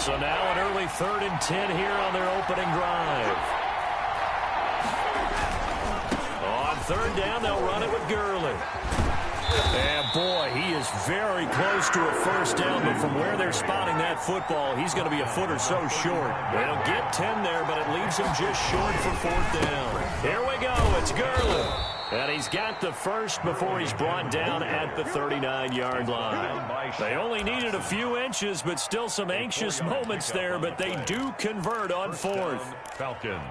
So now an early 3rd and 10 here on their opening drive. On 3rd down, they'll run it with Gurley. And, boy, he is very close to a first down, but from where they're spotting that football, he's going to be a foot or so short. They'll get 10 there, but it leaves him just short for 4th down. Here we go. It's Gurley. And he's got the first before he's brought down at the 39-yard line. They only needed a few inches, but still some anxious moments there, but they do convert on 4th. Falcons.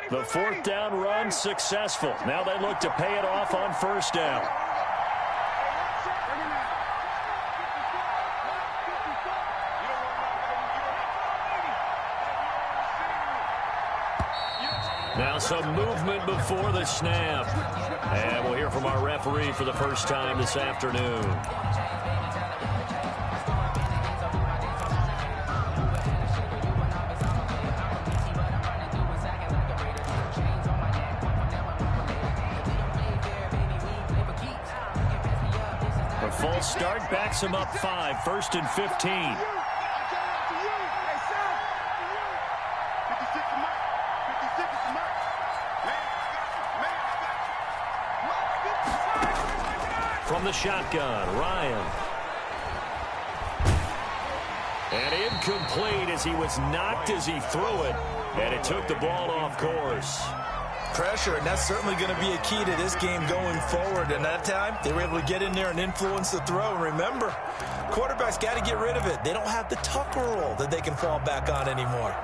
The 4th down run successful. Now they look to pay it off on 1st down. Now some movement before the snap. And we'll hear from our referee for the first time this afternoon. A false start backs him up 5, 1st and 15. From the shotgun, Ryan. And incomplete as he was knocked as he threw it. And it took the ball off course. Pressure, and that's certainly going to be a key to this game going forward. And that time, they were able to get in there and influence the throw. And remember, quarterbacks got to get rid of it. They don't have the tucker roll that they can fall back on anymore.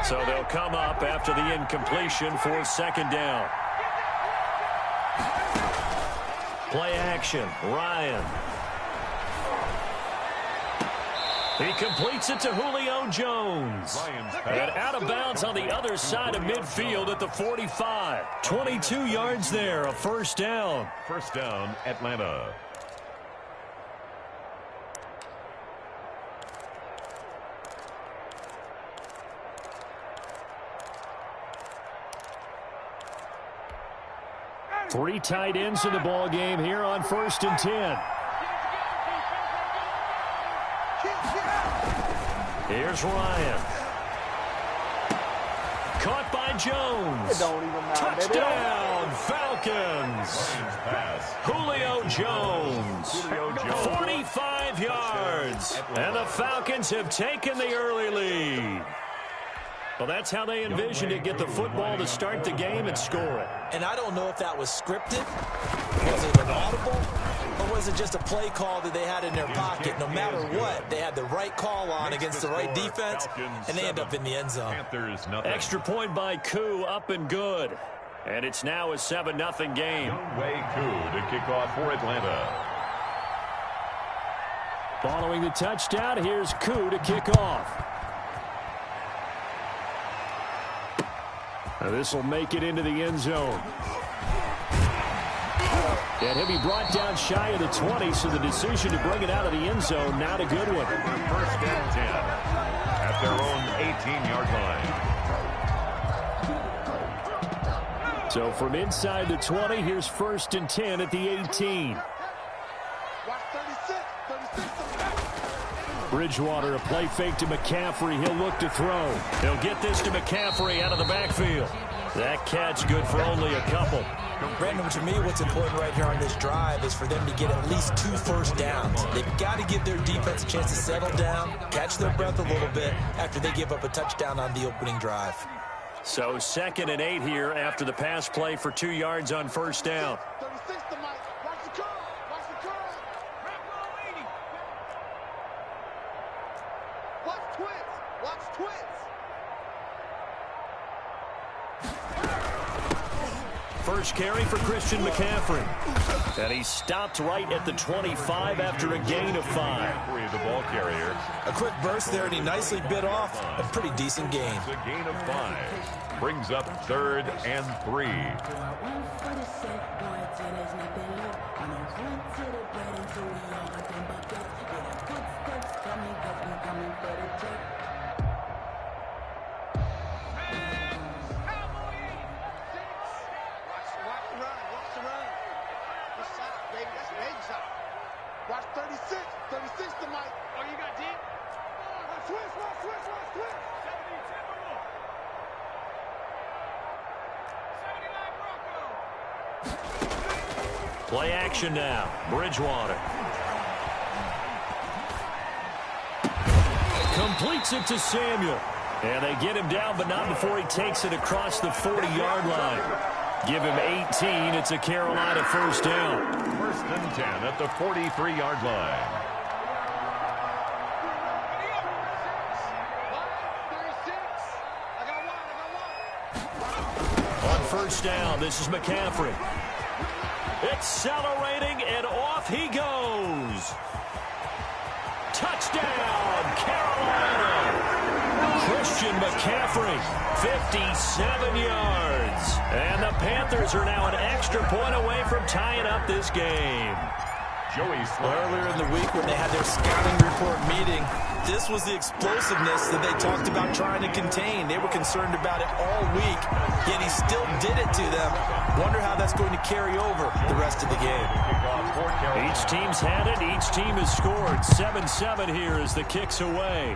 So they'll come up after the incompletion for 2nd down. Play action, Ryan. He completes it to Julio Jones. And out of bounds on the other side of midfield at the 45. 22 yards there, a 1st down. 1st down, Atlanta. Three tight ends in the ball game here on 1st and 10. Here's Ryan. Caught by Jones. Touchdown, Falcons. Julio Jones. 45 yards. And the Falcons have taken the early lead. Well, that's how they envisioned it, get the football to start the game and score it. And I don't know if that was scripted, was it an audible, or was it just a play call that they had in their pocket? No matter what, they had the right call on against the right defense, and they end up in the end zone. Extra point by Koo, up and good. And it's now a 7-0 game. Youngway Koo to kick off for Atlanta. Following the touchdown, here's Koo to kick off. Now this will make it into the end zone. And he'll be brought down shy of the 20, so the decision to bring it out of the end zone, not a good one. 1st and 10 at their own 18-yard line. So from inside the 20, here's 1st and 10 at the 18. Bridgewater, a play fake to McCaffrey. He'll look to throw. He'll get this to McCaffrey out of the backfield. That catch good for only a couple. Brandon, to me, what's important right here on this drive is for them to get at least 2 first downs. They've got to give their defense a chance to settle down, catch their breath a little bit after they give up a touchdown on the opening drive. So 2nd and 8 here after the pass play for 2 yards on 1st down. First carry for Christian McCaffrey. And he stopped right at the 25 after a gain of 5. The ball carrier. A quick burst there, and he nicely bit off a pretty decent gain. A gain of 5. Brings up 3rd and 3. Play action now. Bridgewater. Completes it to Samuel. And they get him down, but not before he takes it across the 40-yard line. Give him 18. It's a Carolina first down. First and 10 at the 43-yard line. On first down, this is McCaffrey. Accelerating, and off he goes. Touchdown, Carolina. Christian McCaffrey, 57 yards. And the Panthers are now an extra point away from tying up this game. Earlier in the week when they had their scouting report meeting, this was the explosiveness that they talked about trying to contain. They were concerned about it all week, yet he still did it to them. Wonder how that's going to carry over the rest of the game. Each team's had it. Each team has scored. 7-7 here as the kick's away.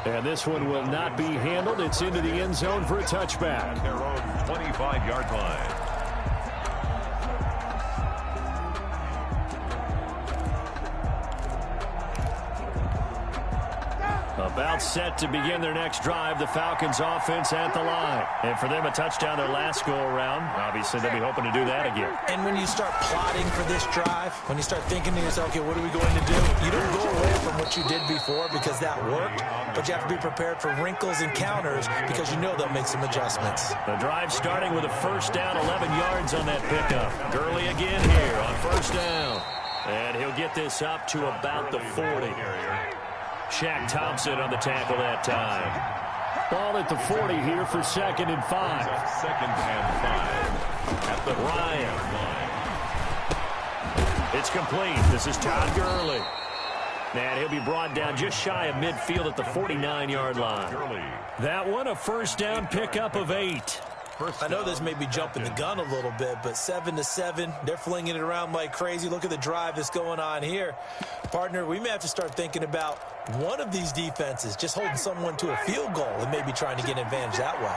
And this one will not be handled. It's into the end zone for a touchback. Their own 25-yard line. About set to begin their next drive. The Falcons offense at the line. And for them, a touchdown their last go-around. Obviously, they'll be hoping to do that again. And when you start plotting for this drive, when you start thinking to yourself, okay, what are we going to do? You don't go away from what you did before because that worked, but you have to be prepared for wrinkles and counters because you know they'll make some adjustments. The drive starting with a first down, 11 yards on that pickup. Gurley again here on first down. And he'll get this up to about the 40. Shaq Thompson on the tackle that time. Ball at the 40 here for 2nd and 5. 2nd and 5 at the Ryan. It's complete. This is Todd Gurley. And he'll be brought down just shy of midfield at the 49-yard line. That one, a first down pickup of 8. I know this may be jumping the gun a little bit, but 7-7, they're flinging it around like crazy. Look at the drive that's going on here. Partner, we may have to start thinking about one of these defenses just holding someone to a field goal and maybe trying to get an advantage that way.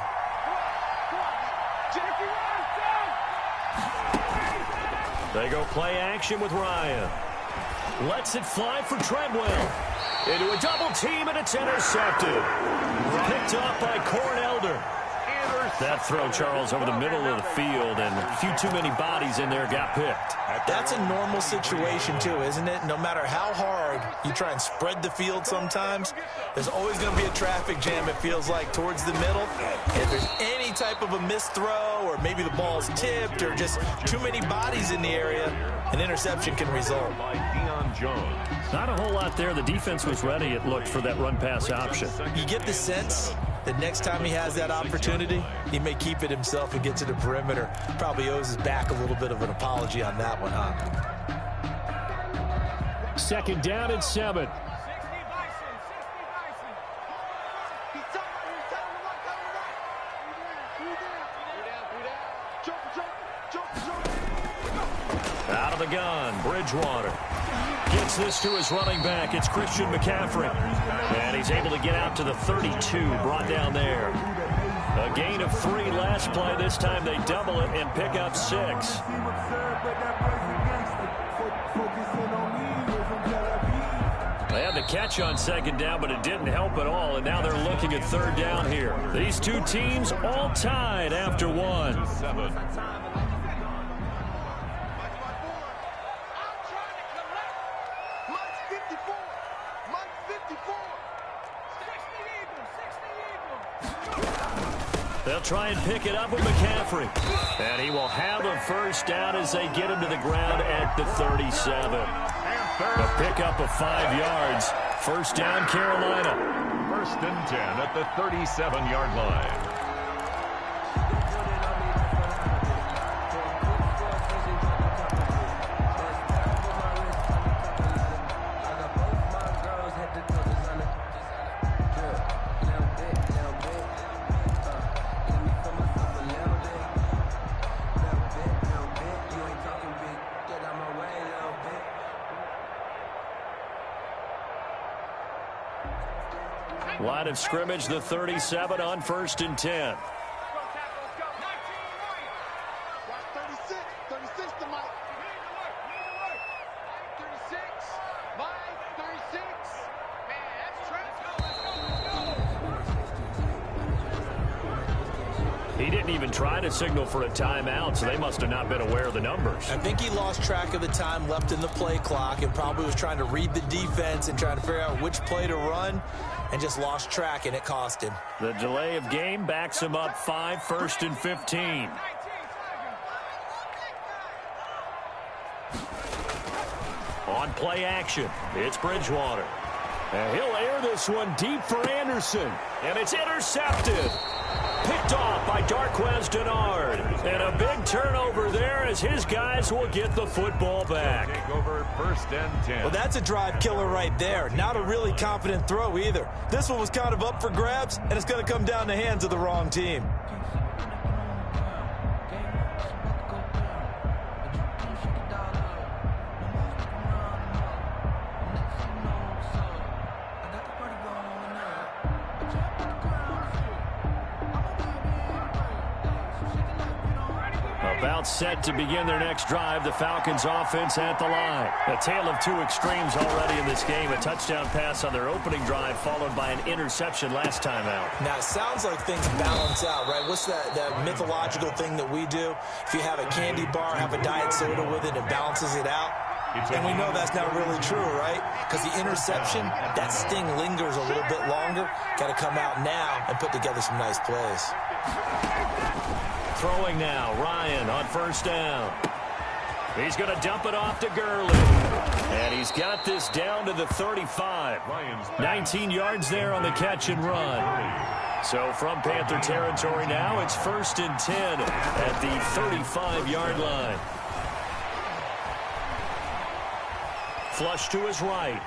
They go play action with Ryan. Lets it fly for Treadwell. Into a double team, and it's intercepted. Picked off by Cornelder. That throw, Charles, over the middle of the field, and a few too many bodies in there got picked. That's a normal situation, too, isn't it? No matter how hard you try and spread the field sometimes, there's always going to be a traffic jam, it feels like, towards the middle. And if there's any type of a missed throw, or maybe the ball's tipped, or just too many bodies in the area, an interception can result. Not a whole lot there. The defense was ready, it looked, for that run-pass option. You get the sense that next time he has that opportunity, he may keep it himself and get to the perimeter. Probably owes his back a little bit of an apology on that one, huh? 2nd down and 7. Out of the gun, Bridgewater. Gets this to his running back. It's Christian McCaffrey. And he's able to get out to the 32, brought down there. A gain of 3 last play. This time they double it and pick up 6. They had the catch on 2nd down, but it didn't help at all. And now they're looking at 3rd down here. These two teams all tied after 1. 7. They'll try and pick it up with McCaffrey. And he will have a first down as they get him to the ground at the 37. A pickup of 5 yards. First down, Carolina. 1st and 10 at the 37-yard line. Line of scrimmage, the 37 on 1st and 10. He didn't even try to signal for a timeout, so they must have not been aware of the numbers. I think he lost track of the time left in the play clock and probably was trying to read the defense and trying to figure out which play to run and just lost track, and it cost him. The delay of game backs him up 5, 1st and 15. On play action, it's Bridgewater. And he'll air this one deep for Anderson, and it's intercepted. Picked off by Darquez Denard. And a big turnover there as his guys will get the football back. Take over 1st and 10. Well, that's a drive killer right there. Not a really confident throw either. This one was kind of up for grabs, and it's going to come down the hands of the wrong team. About set to begin their next drive. The Falcons offense at the line. A tale of two extremes already in this game. A touchdown pass on their opening drive followed by an interception last time out. Now, it sounds like things balance out, right? What's that mythological thing that we do? If you have a candy bar, have a diet soda with it, it balances it out. And we know that's not really true, right? Because the interception, that sting lingers a little bit longer. Got to come out now and put together some nice plays. Throwing now, Ryan on 1st down. He's going to dump it off to Gurley. And he's got this down to the 35. 19 yards there on the catch and run. So from Panther territory now, it's 1st and 10 at the 35-yard line. Flush to his right.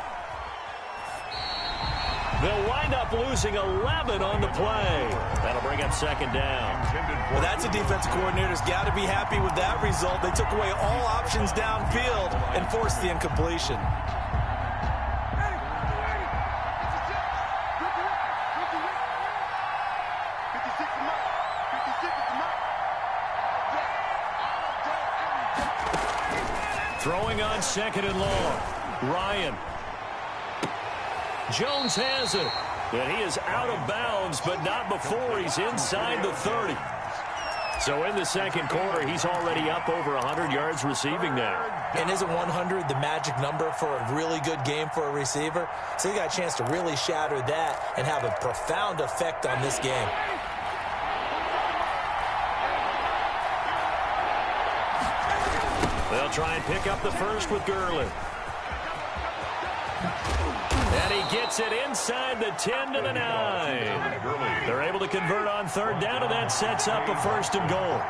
They'll wind up losing 11 on the play. That'll bring up 2nd down. Well, that's a defensive coordinator's got to be happy with that result. They took away all options downfield and forced the incompletion. Throwing on 2nd and long. Ryan. Jones has it. And he is out of bounds, but not before he's inside the 30. So in the 2nd quarter, he's already up over 100 yards receiving now. And isn't 100 the magic number for a really good game for a receiver? So he got a chance to really shatter that and have a profound effect on this game. They'll try and pick up the first with Gurley. And he gets it inside the 10 to the 9. They're able to convert on 3rd down, and that sets up a 1st and goal.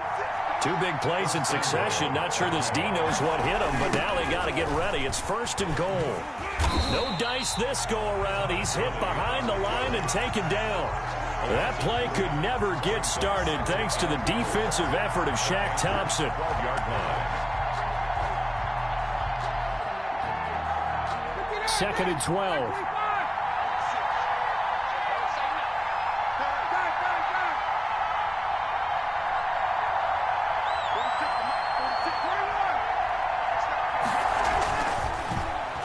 Two big plays in succession. Not sure this D knows what hit him, but now they got to get ready. It's 1st and goal. No dice this go-around. He's hit behind the line and taken down. That play could never get started thanks to the defensive effort of Shaq Thompson. 12-yard line. 2nd and 12.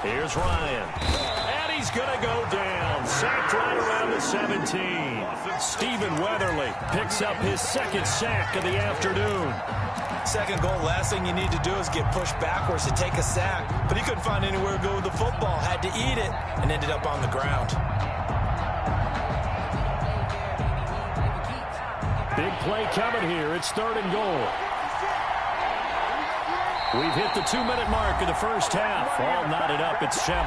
Here's Ryan. And he's going to go down. Sacked right around the 17. Stephen Weatherly picks up his 2nd sack of the afternoon. 2nd goal, last thing you need to do is get pushed backwards to take a sack. But he couldn't find anywhere to go with the football. Had to eat it and ended up on the ground. Big play coming here. It's 3rd and goal. We've hit the 2-minute mark of the first half. All knotted up at 7.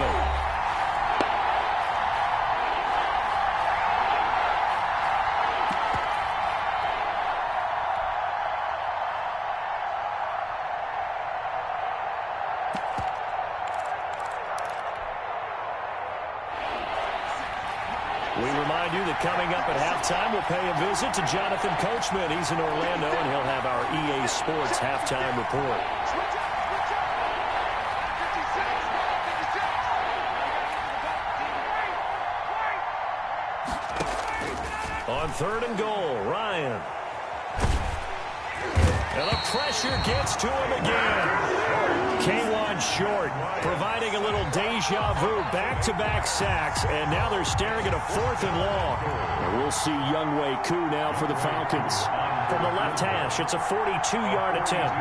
We remind you that coming up at halftime, we'll pay a visit to Jonathan Coachman. He's in Orlando, and he'll have our EA Sports halftime report. On 3rd and goal, Ryan. And the pressure gets to him again. K1 short, providing a little deja vu. Back-to-back sacks, and now they're staring at a 4th and long. And we'll see Youngwei Koo now for the Falcons. From the left hash, it's a 42-yard attempt.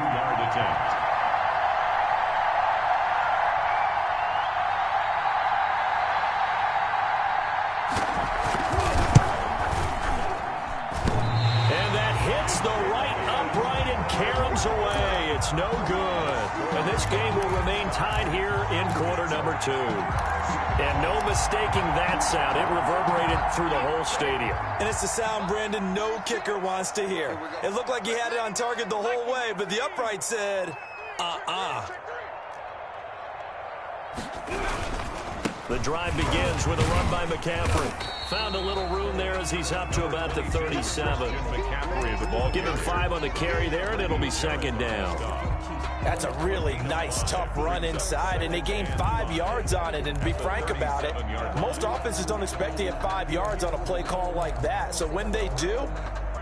Away. It's no good. And this game will remain tied here in quarter number 2. And no mistaking that sound. It reverberated through the whole stadium. And it's the sound, Brandon, no kicker wants to hear. It looked like he had it on target the whole way, but the upright said, The drive begins with a run by McCaffrey. Found a little room there as he's up to about the 37. Give him 5 on the carry there, and it'll be 2nd down. That's a really nice, tough run inside, and they gained 5 yards on it. And to be frank about it, most offenses don't expect to get 5 yards on a play call like that. So when they do,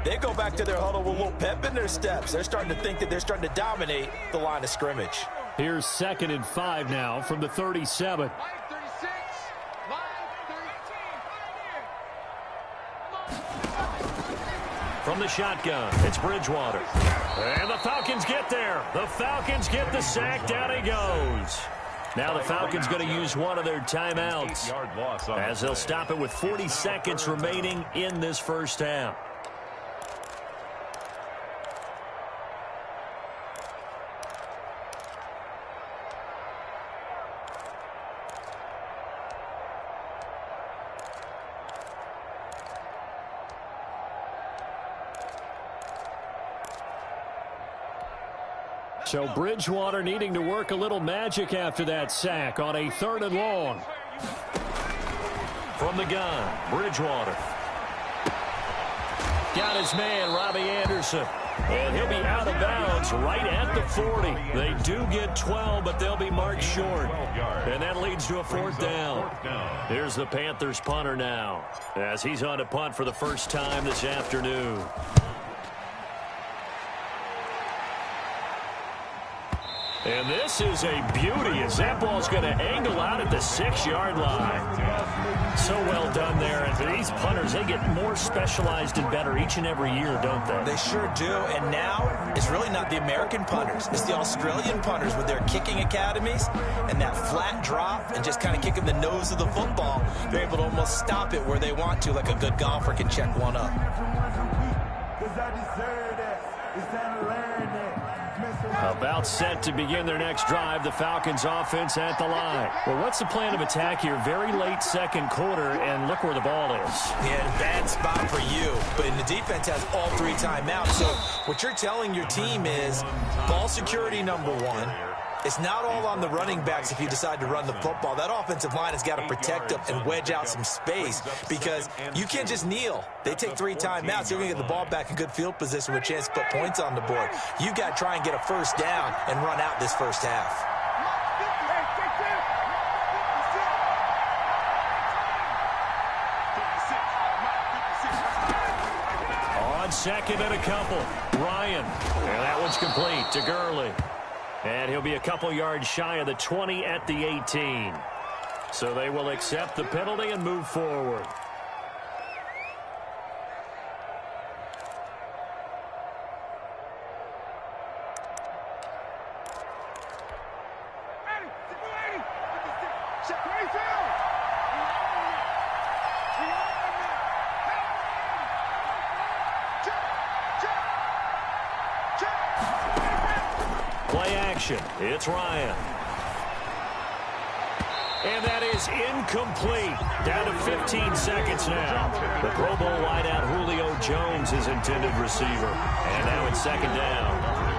they go back to their huddle with a little pep in their steps. They're starting to think that they're starting to dominate the line of scrimmage. Here's 2nd and 5 now from the 37. From the shotgun, it's Bridgewater. And the Falcons get there. The Falcons get the sack. Down he goes. Now the Falcons going to use one of their timeouts as they'll stop it with 40 seconds remaining in this first half. So Bridgewater needing to work a little magic after that sack on a 3rd and long. From the gun, Bridgewater. Got his man, Robbie Anderson. And he'll be out of bounds right at the 40. They do get 12, but they'll be marked short. And that leads to a 4th down. Here's the Panthers punter now, as he's on to punt for the first time this afternoon. And this is a beauty as that ball's going to angle out at the 6-yard line. So well done there. And these punters, they get more specialized and better each and every year, don't they? They sure do. And now it's really not the American punters. It's the Australian punters with their kicking academies and that flat drop and just kind of kicking the nose of the football. They're able to almost stop it where they want to, like a good golfer can check one up. About set to begin their next drive, the Falcons offense at the line. Well, what's the plan of attack here? Very late 2nd quarter, and look where the ball is. Yeah, bad spot for you. But the defense has all 3 timeouts. So what you're telling your team is ball security number 1. It's not all on the running backs if you decide to run the football. That offensive line has got to protect them and wedge out some space because you can't just kneel. They take 3 timeouts. You're going to get the ball back in good field position with a chance to put points on the board. You've got to try and get a 1st down and run out this first half. On 2nd and a couple, Ryan. And that one's complete to Gurley. And he'll be a couple yards shy of the 20 at the 18. So they will accept the penalty and move forward. Play action. It's Ryan. And that is incomplete. Down to 15 seconds now. The Pro Bowl wideout Julio Jones is intended receiver. And now it's 2nd down.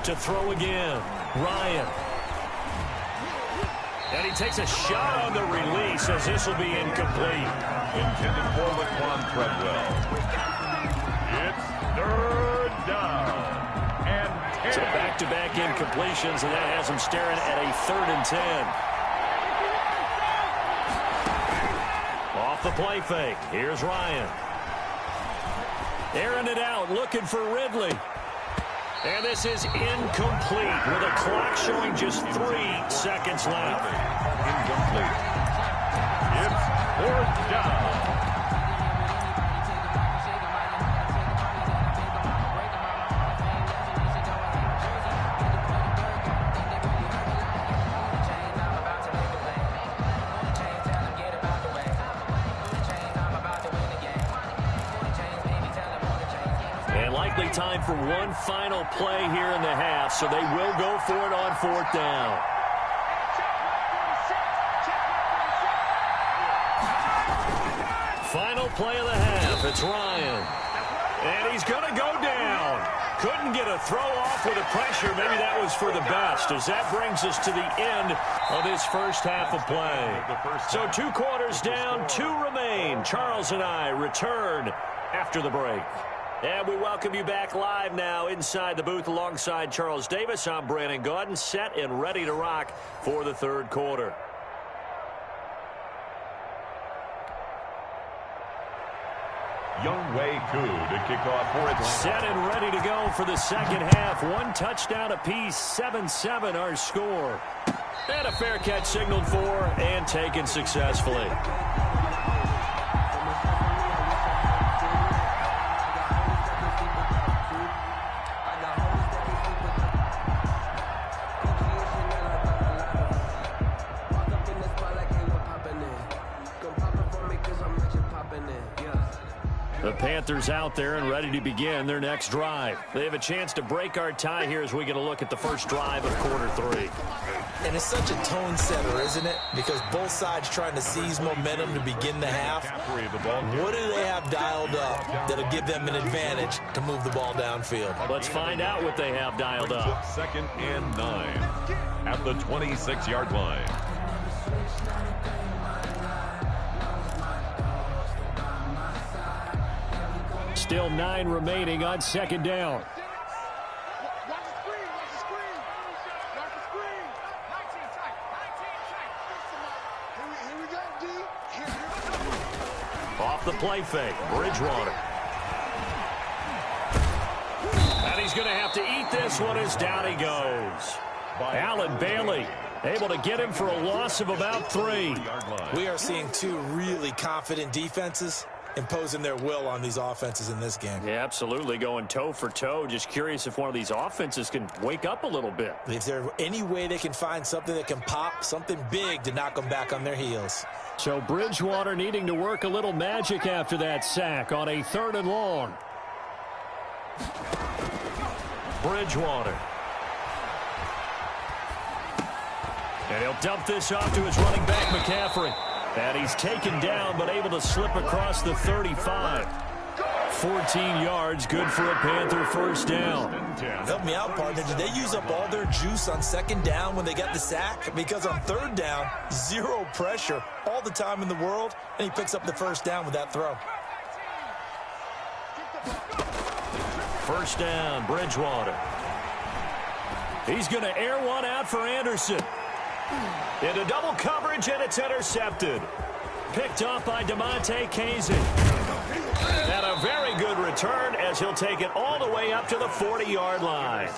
To throw again, Ryan. And he takes a shot on the release as this will be incomplete. Intended for Laquan Treadwell. It's third down. And 10. So back-to-back incompletions, and that has him staring at a 3rd and 10. Off the play fake. Here's Ryan. Airing it out, looking for Ridley. And this is incomplete with a clock showing just 3 seconds left. Incomplete. It's 4th down. Time for one final play here in the half, so they will go for it on 4th down. Final play of the half. It's Ryan. And he's going to go down. Couldn't get a throw off with the pressure. Maybe that was for the best, as that brings us to the end of this first half of play. So 2 quarters down, 2 remain. Charles and I return after the break. And we welcome you back live now inside the booth alongside Charles Davis. I'm Brandon Gaudin, set and ready to rock for the 3rd quarter. Youngway Koo to kick off for Atlanta. Set and ready to go for the second half. 1 touchdown apiece, 7-7 our score. And a fair catch signaled for and taken successfully. The Panthers out there and ready to begin their next drive. They have a chance to break our tie here as we get a look at the first drive of quarter 3. And it's such a tone setter, isn't it? Because both sides trying to seize momentum to begin the half. What do they have dialed up that'll give them an advantage to move the ball downfield? Let's find out what they have dialed up. 2nd and 9 at the 26-yard line. Still 9 remaining on 2nd down. Off the play fake, Bridgewater. And he's going to have to eat this one as down he goes. Allen Bailey able to get him for a loss of about 3. We are seeing 2 really confident defenses imposing their will on these offenses in this game. Yeah, absolutely, going toe for toe. Just curious if one of these offenses can wake up a little bit. If there's any way they can find something that can pop, something big to knock them back on their heels. So Bridgewater needing to work a little magic after that sack on a 3rd and long. Bridgewater. And he'll dump this off to his running back, McCaffrey. And he's taken down, but able to slip across the 35. 14 yards, good for a Panther first down. Help me out, partner. Did they use up all their juice on 2nd down when they got the sack? Because on 3rd down, 0 pressure, all the time in the world, and he picks up the first down with that throw. First down, Bridgewater. He's going to air one out for Anderson. Into double coverage, and it's intercepted. Picked off by DeMonte Casey. And a very good return as he'll take it all the way up to the 40-yard line.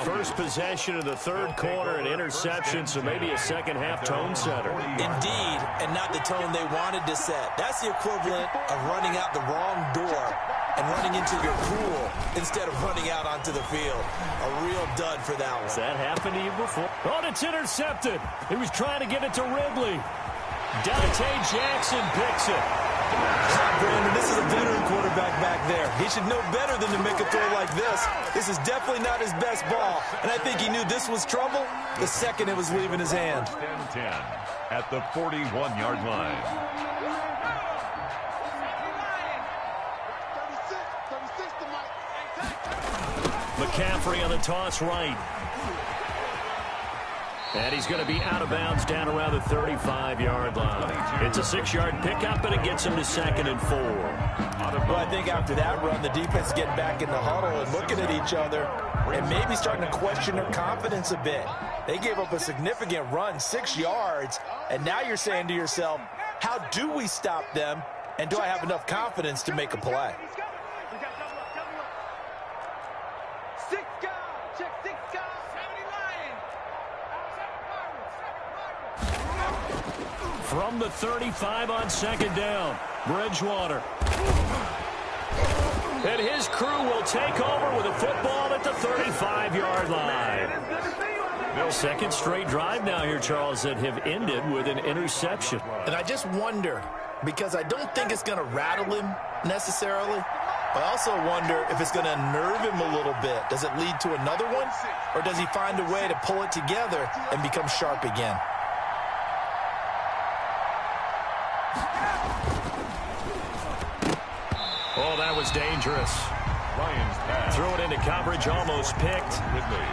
First possession of the 3rd quarter, an interception, so maybe a second-half tone setter. Indeed, and not the tone they wanted to set. That's the equivalent of running out the wrong door and running into your pool instead of running out onto the field. A real dud for that one. Has that happened to you before? Oh, it's intercepted. He was trying to get it to Ridley. Dante Jackson picks it. Brandon, this is a veteran quarterback back there. He should know better than to make a throw like this. This is definitely not his best ball, and I think he knew this was trouble the second it was leaving his hand. 10-10 at the 41-yard line. McCaffrey on the toss right. And he's going to be out of bounds down around the 35-yard line. It's a 6-yard pickup, and it gets him to 2nd and 4. Well, I think after that run, the defense is getting back in the huddle and looking at each other and maybe starting to question their confidence a bit. They gave up a significant run, 6 yards, and now you're saying to yourself, how do we stop them, and do I have enough confidence to make a play? From the 35 on 2nd down, Bridgewater. And his crew will take over with a football at the 35-yard line. 2nd straight drive now here, Charles, that have ended with an interception. And I just wonder, because I don't think it's going to rattle him necessarily, but I also wonder if it's going to unnerve him a little bit. Does it lead to another one, or does he find a way to pull it together and become sharp again? Oh, that was dangerous. Threw it into coverage, almost picked,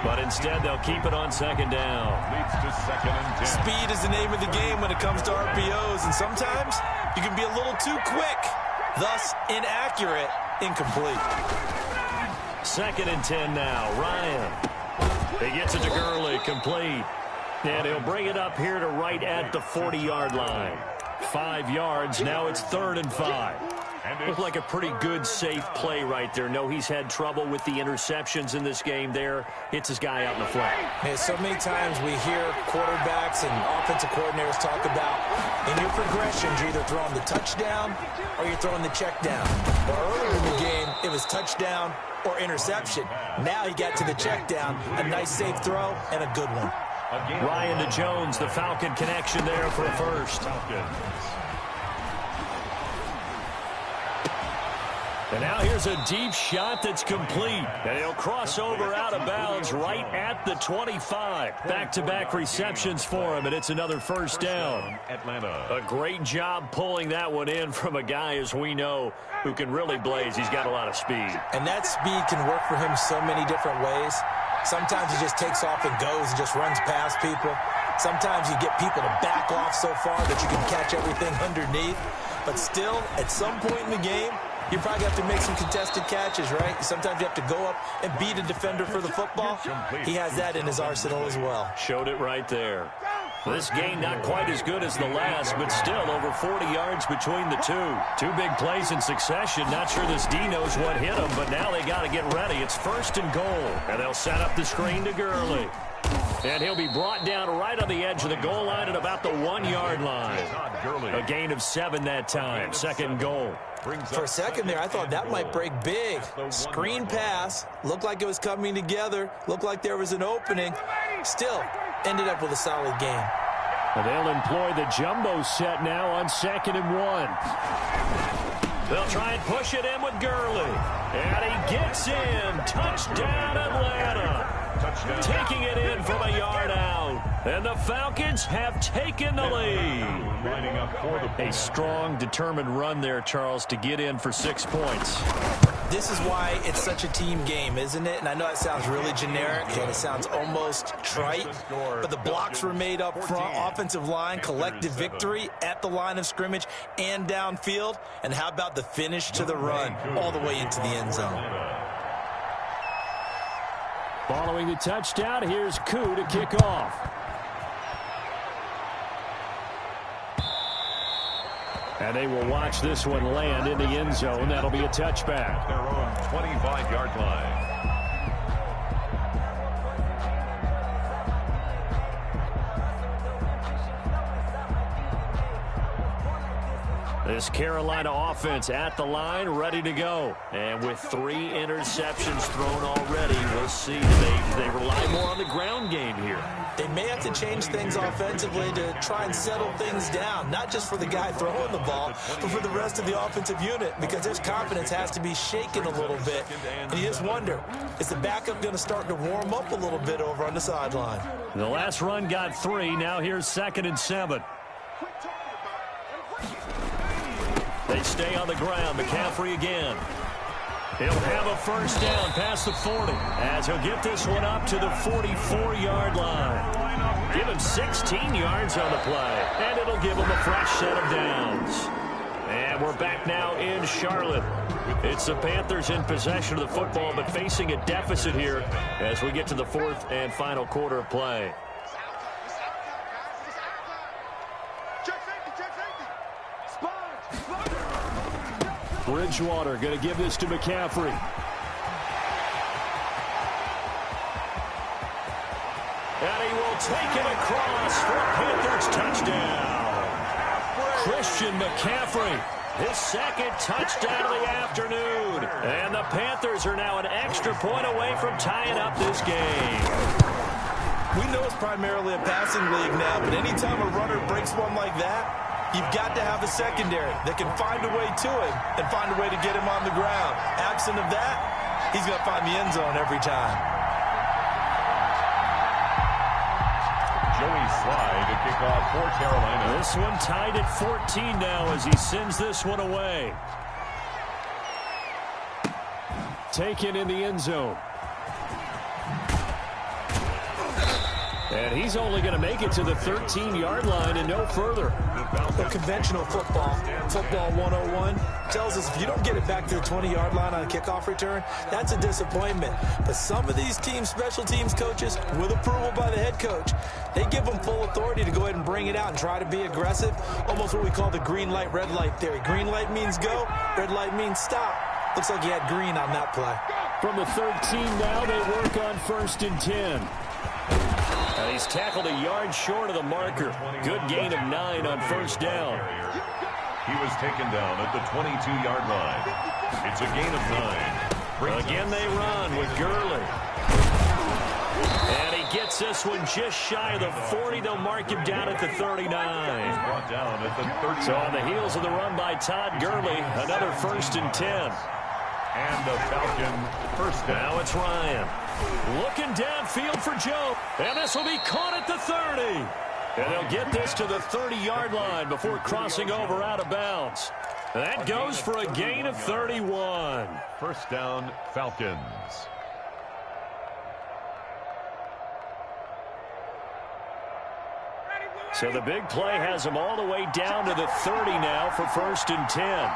but instead they'll keep it on 2nd down. Leads to 2nd and 10. Speed is the name of the game when it comes to RPOs, and sometimes you can be a little too quick, thus inaccurate, incomplete. 2nd and 10 now. Ryan. He gets it to Gurley, complete. And he'll bring it up here to right at the 40-yard line. 5 yards, now it's 3rd and 5. Looked like a pretty good, safe play right there. No, he's had trouble with the interceptions in this game there. Hits his guy out in the flat. Man, so many times we hear quarterbacks and offensive coordinators talk about in your progressions, you're either throwing the touchdown or you're throwing the check down. Well, earlier in the game, it was touchdown or interception. Now he got to the check down, a nice safe throw, and a good one. Ryan to Jones, the Falcon connection there for a first. And now here's a deep shot that's complete. And he'll cross over out of bounds right at the 25. Back-to-back receptions for him, and it's another first down. Atlanta. A great job pulling that one in from a guy, as we know, who can really blaze. He's got a lot of speed. And that speed can work for him so many different ways. Sometimes he just takes off and goes and just runs past people. Sometimes you get people to back off so far that you can catch everything underneath. But still, at some point in the game, you probably have to make some contested catches, right? Sometimes you have to go up and beat a defender for the football. He has that in his arsenal as well. Showed it right there. This game not quite as good as the last, but still over 40 yards between the two. 2 big plays in succession. Not sure this D knows what hit him, but now they got to get ready. It's 1st and goal, and they'll set up the screen to Gurley. And he'll be brought down right on the edge of the goal line at about the 1-yard line. A gain of 7 that time. 2nd goal. For a second there, I thought that might break big. Screen pass. Looked like it was coming together. Looked like there was an opening. Still, ended up with a solid game. And they'll employ the jumbo set now on 2nd and 1. They'll try and push it in with Gurley. And he gets in. Touchdown, Atlanta. Taking it in from a yard out. And the Falcons have taken the lead. A strong, determined run there, Charles, to get in for 6 points. This is why it's such a team game, isn't it? And I know it sounds really generic and it sounds almost trite, but the blocks were made up front, offensive line, collective victory at the line of scrimmage and downfield. And how about the finish to the run all the way into the end zone? Following the touchdown, here's Koo to kick off. And they will watch this one land in the end zone. That'll be a touchback. Their own 25-yard line. This Carolina offense at the line, ready to go. And with 3 interceptions thrown already, we'll see if they rely more on the ground game here. They may have to change things offensively to try and settle things down, not just for the guy throwing the ball, but for the rest of the offensive unit, because their confidence has to be shaken a little bit. And you just wonder, is the backup going to start to warm up a little bit over on the sideline? The last run got 3. Now here's 2nd and 7. They stay on the ground. McCaffrey again. He'll have a first down past the 40 as he'll get this one up to the 44-yard line. Give him 16 yards on the play, and it'll give him a fresh set of downs. And we're back now in Charlotte. It's the Panthers in possession of the football, but facing a deficit here as we get to the fourth and final quarter of play. Bridgewater going to give this to McCaffrey. And he will take it across for a Panthers touchdown. Christian McCaffrey, his second touchdown of the afternoon. And the Panthers are now an extra point away from tying up this game. We know it's primarily a passing league now, but anytime a runner breaks one like that, you've got to have a secondary that can find a way to him and find a way to get him on the ground. Absent of that, he's going to find the end zone every time. Joey Slye to kick off for Carolina. This one tied at 14 now as he sends this one away. Taken in the end zone. And he's only going to make it to the 13-yard line and no further. The conventional football 101, tells us if you don't get it back to the 20-yard line on a kickoff return, that's a disappointment. But some of these teams, special teams coaches, with approval by the head coach, they give them full authority to go ahead and bring it out and try to be aggressive, almost what we call the green light, red light theory. Green light means go, red light means stop. Looks like he had green on that play. From the 13 now, they work on 1st and 10. And he's tackled a yard short of the marker. Good gain of 9 on first down. He was taken down at the 22-yard line. It's a gain of 9. Again they run with Gurley. And he gets this one just shy of the 40. They'll mark him down at the 39. Brought down at the 30. So on the heels of the run by Todd Gurley, another 1st and 10. And a Falcon first down. Now it's Ryan. Looking downfield for Joe. And this will be caught at the 30. And they'll get this to the 30-yard line before crossing over out of bounds. That goes for a gain of 31. First down, Falcons. So the big play has them all the way down to the 30 now for 1st and 10.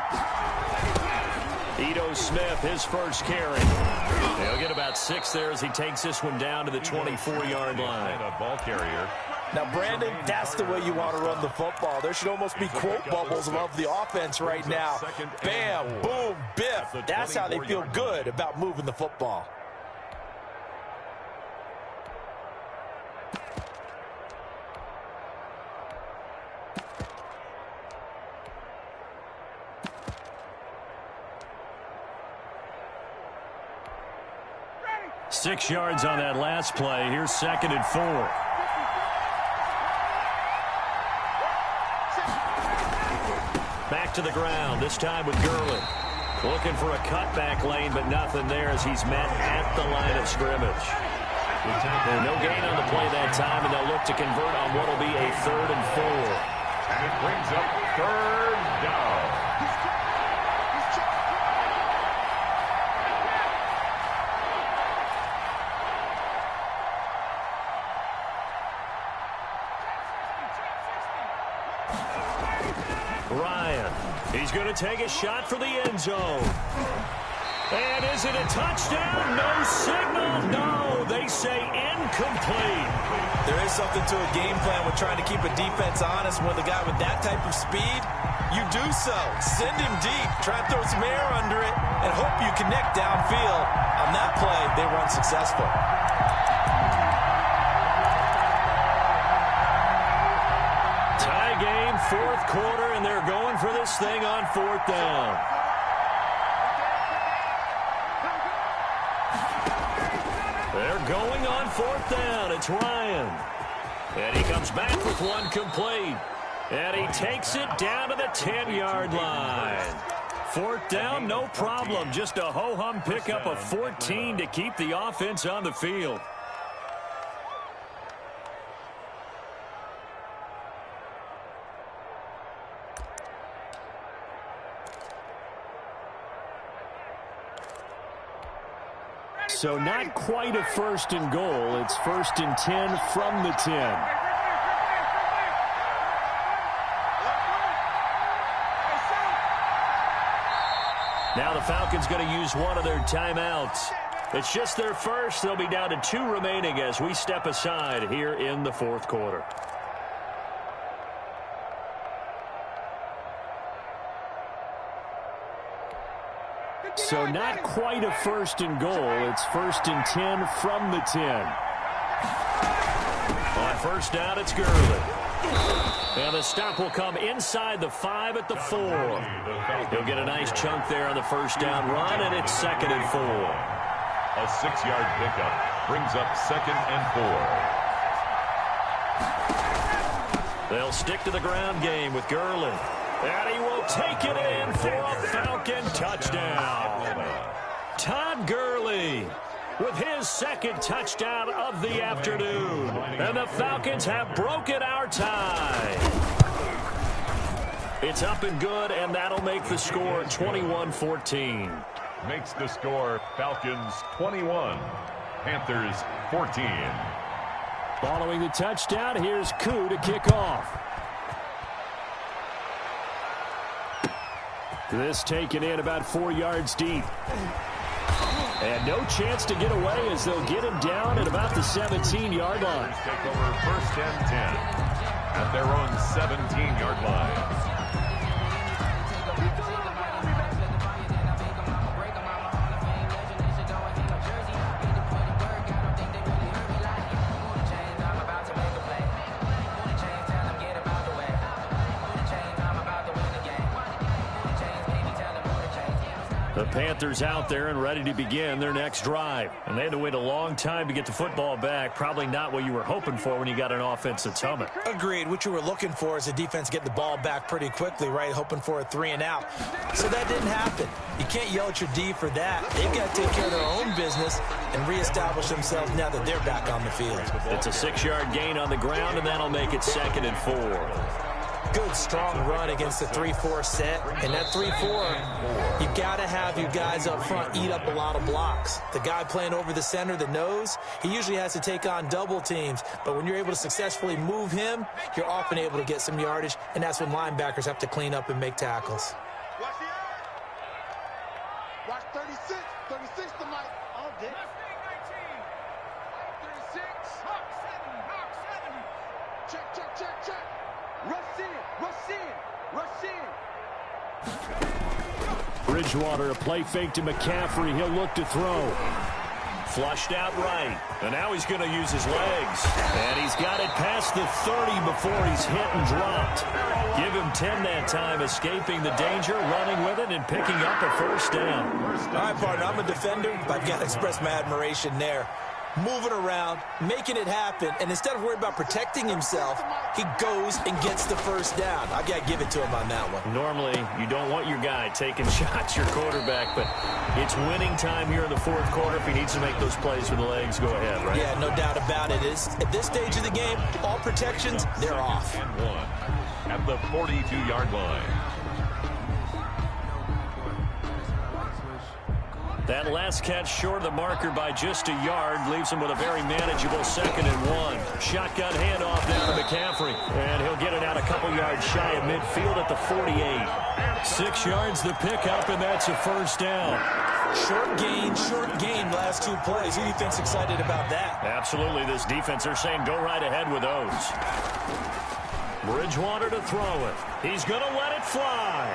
Ito Smith, his first carry. He'll get about 6 there as he takes this one down to the 24-yard line. A ball carrier. Now, Brandon, that's the way you want to run the football. There should almost be quote bubbles above the offense right now. Bam, boom, biff. That's how they feel good about moving the football. Six yards on that last play. Here's 2nd and 4. Back to the ground, this time with Gurley. Looking for a cutback lane, but nothing there as he's met at the line of scrimmage. No gain on the play that time, and they'll look to convert on what will be a 3rd and 4. And it brings up 3rd down. Ryan, he's going to take a shot for the end zone. And is it a touchdown? No signal. No, they say incomplete. There is something to a game plan with trying to keep a defense honest. With a guy with that type of speed, you do so. Send him deep. Try and throw some air under it and hope you connect downfield. On that play, they were unsuccessful. Tie game, 4th quarter, and they're going for this thing on 4th down. They're going on 4th down. It's Ryan. And he comes back with one complete. And he takes it down to the 10-yard line. 4th down, no problem. Just a ho-hum pickup of 14 to keep the offense on the field. So not quite a first and goal. It's 1st and 10 from the 10. Now the Falcons going to use one of their timeouts. It's just their first. They'll be down to 2 remaining as we step aside here in the 4th quarter. So not quite a first and goal. It's 1st and 10 from the 10. On first down, it's Gurley. And the stop will come inside the 5 at the 4. He'll get a nice chunk there on the first down run, and it's 2nd and 4. A 6-yard pickup brings up 2nd and 4. They'll stick to the ground game with Gurley. And he will take it in for a Falcon touchdown. Todd Gurley with his 2nd touchdown of the afternoon. And the Falcons have broken our tie. It's up and good, and that'll make the score 21-14. Makes the score Falcons 21, Panthers 14. Following the touchdown, here's Koo to kick off. This taken in about 4 yards deep. And no chance to get away as they'll get him down at about the 17-yard line. Take over 1st and 10 at their own 17-yard line. The Panthers out there and ready to begin their next drive. And they had to wait a long time to get the football back. Probably not what you were hoping for when you got an offense that's humming. Agreed. What you were looking for is the defense getting the ball back pretty quickly, right? Hoping for a 3 and out. So that didn't happen. You can't yell at your D for that. They've got to take care of their own business and reestablish themselves now that they're back on the field. It's a 6-yard gain on the ground, and that'll make it 2nd and 4. Good, strong run against the 3-4 set. And that 3-4, you got to have your guys up front eat up a lot of blocks. The guy playing over the center, the nose, he usually has to take on double teams. But when you're able to successfully move him, you're often able to get some yardage, and that's when linebackers have to clean up and make tackles. Watch 36. 36 tonight. All day. 36. Hawk 7. Check, check, check, check. Rush in. Rush in. Rush in. Bridgewater, a play fake to McCaffrey. He'll look to throw. Flushed out right. And now he's going to use his legs. And he's got it past the 30 before he's hit and dropped. Give him 10 that time, escaping the danger, running with it, and picking up a first down. All right, partner, I'm a defender, but I've got to express my admiration there. Moving around, making it happen, and instead of worrying about protecting himself, he goes and gets the first down. I've got to give it to him on that one. Normally, you don't want your guy taking shots, your quarterback, but it's winning time here in the 4th quarter. If he needs to make those plays with the legs, go ahead, right? Yeah, no doubt about it. At this stage of the game, all protections, they're off. And 1 at the 42-yard line. That last catch short of the marker by just a yard leaves him with a very manageable 2nd and 1. Shotgun handoff down to McCaffrey, and he'll get it out a couple yards shy of midfield at the 48. 6 yards the pickup, and that's a first down. Short gain, last 2 plays. Who do you think's excited about that? Absolutely, this defense, they're saying go right ahead with those. Bridgewater to throw it. He's going to let it fly.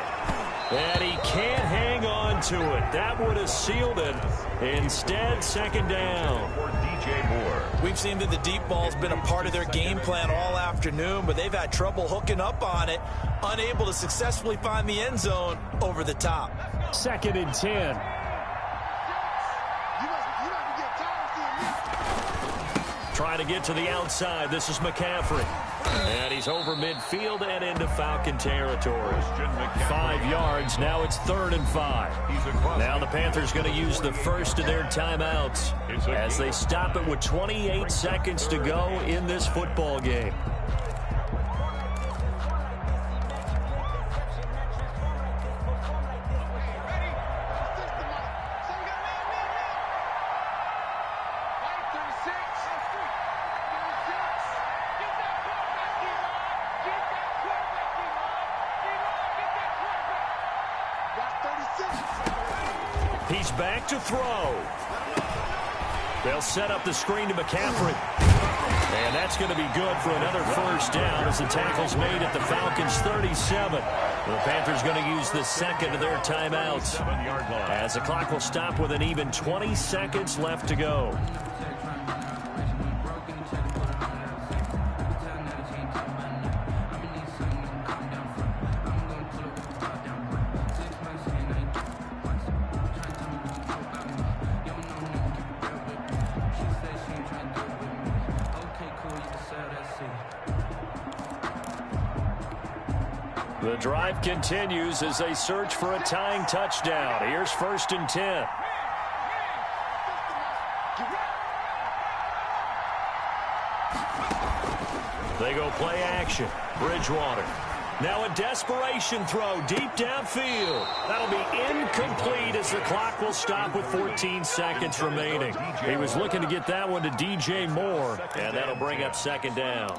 And he can't hang on to it. That would have sealed it. Instead, 2nd down. For DJ Moore. We've seen that the deep ball's been a part of their game plan all afternoon, but they've had trouble hooking up on it, unable to successfully find the end zone over the top. 2nd and 10. Trying to get to the outside. This is McCaffrey. And he's over midfield and into Falcon territory. 5 yards. Now it's 3rd and 5. Now the Panthers going to use the first of their timeouts as they stop it with 28 seconds to go in this football game. He's back to throw. They'll set up the screen to McCaffrey. And that's going to be good for another first down as the tackle's made at the Falcons' 37. The Panthers going to use the second of their timeouts as the clock will stop with an even 20 seconds left to go. The drive continues as they search for a tying touchdown. Here's 1st and 10. They go play action. Bridgewater. Now a desperation throw deep downfield. That'll be incomplete as the clock will stop with 14 seconds remaining. He was looking to get that one to DJ Moore, and that'll bring up 2nd down.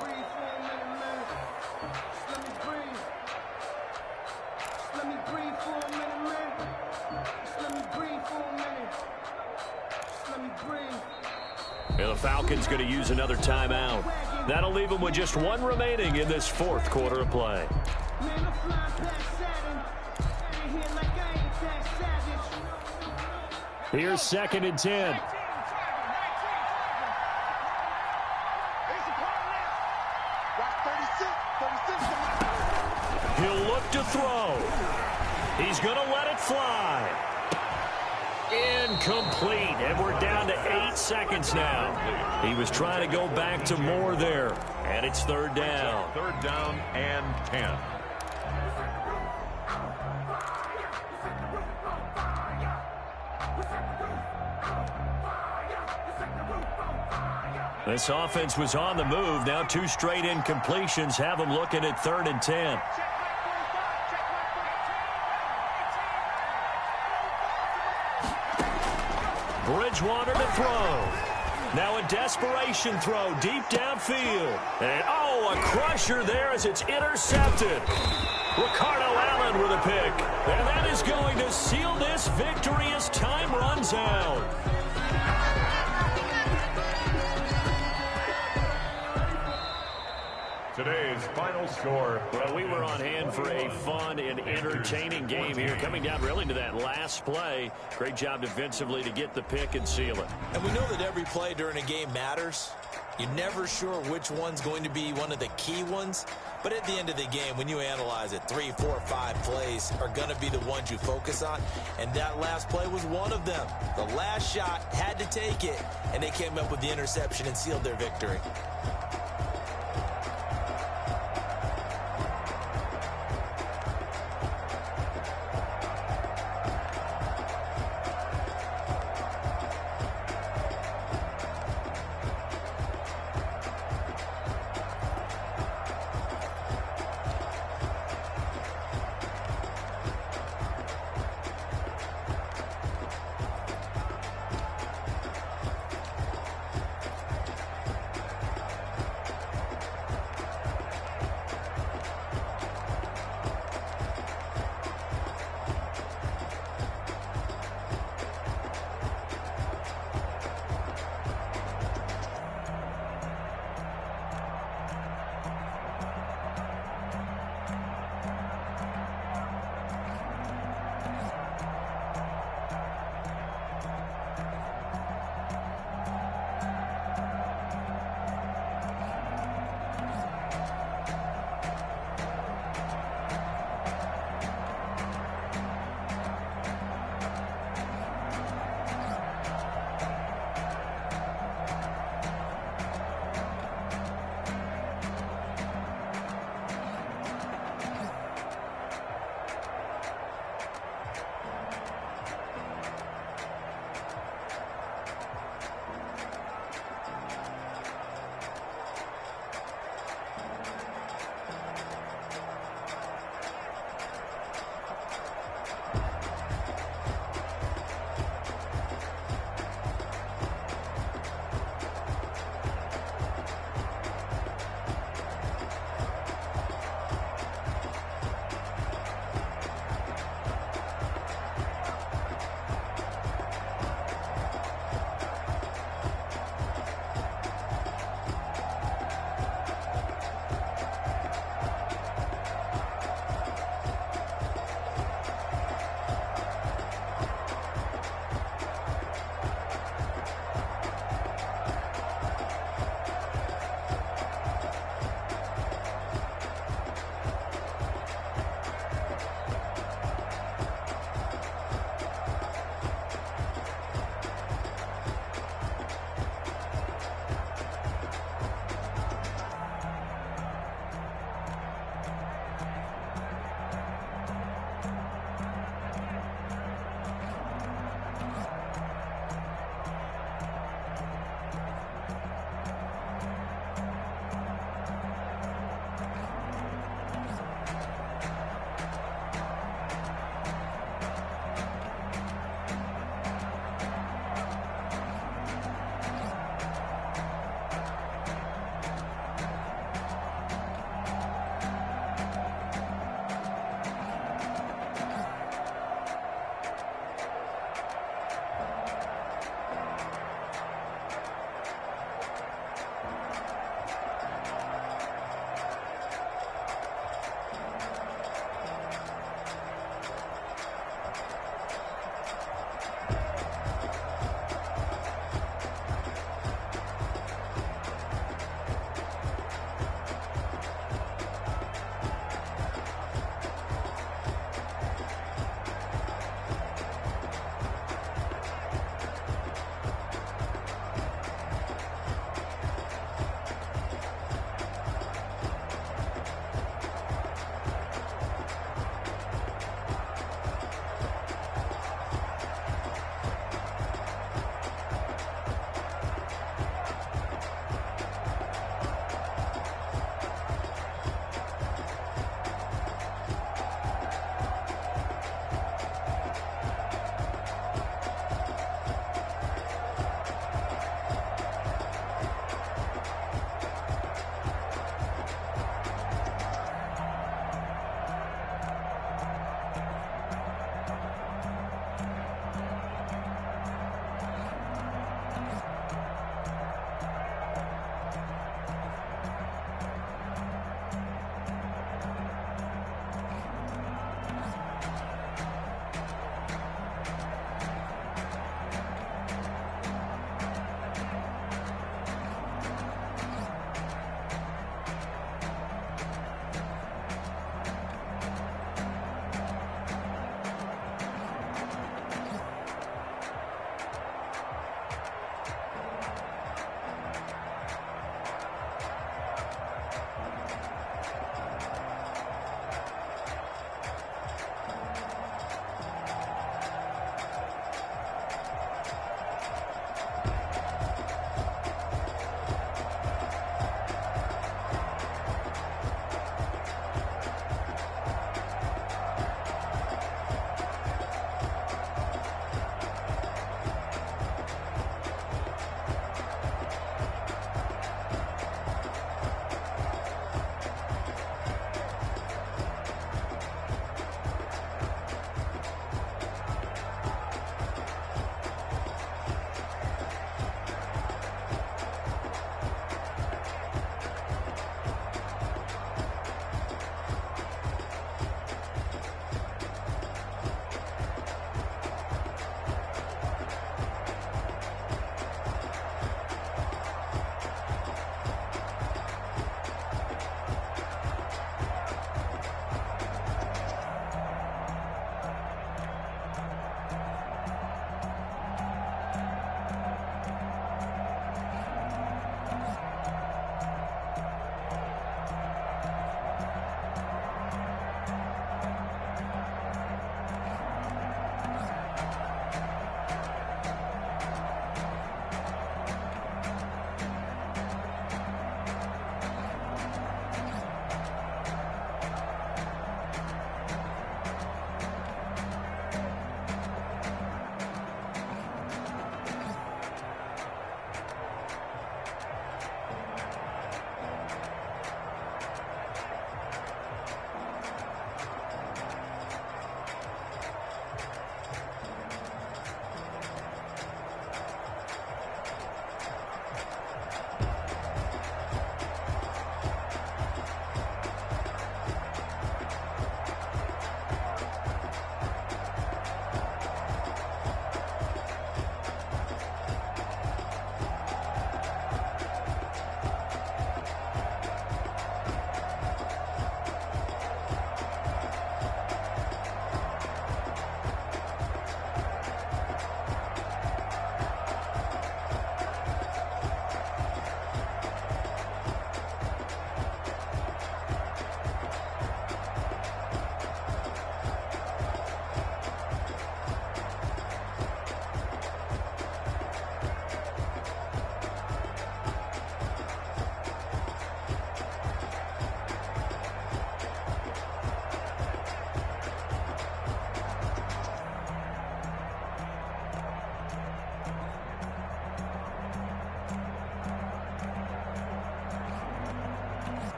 And the Falcons going to use another timeout. That'll leave them with just one remaining in this 4th quarter of play. Here's 2nd and 10. He'll look to throw. He's going to let it fly. Incomplete, and we're down to 8 seconds now. He was trying to go back to Moore there, and it's 3rd down. 3rd down and 10. This offense was on the move. Now 2 straight incompletions have them looking at 3rd and 10. Bridgewater to throw. Now a desperation throw deep downfield. And, a crusher there as it's intercepted. Ricardo Allen with a pick. And that is going to seal this victory as time runs out. Today's final score. Well, we were on hand for a fun and entertaining game here. Coming down really to that last play. Great job defensively to get the pick and seal it. And we know that every play during a game matters. You're never sure which one's going to be one of the key ones. But at the end of the game, when you analyze it, 3, 4, 5 plays are going to be the ones you focus on. And that last play was one of them. The last shot had to take it, and they came up with the interception and sealed their victory.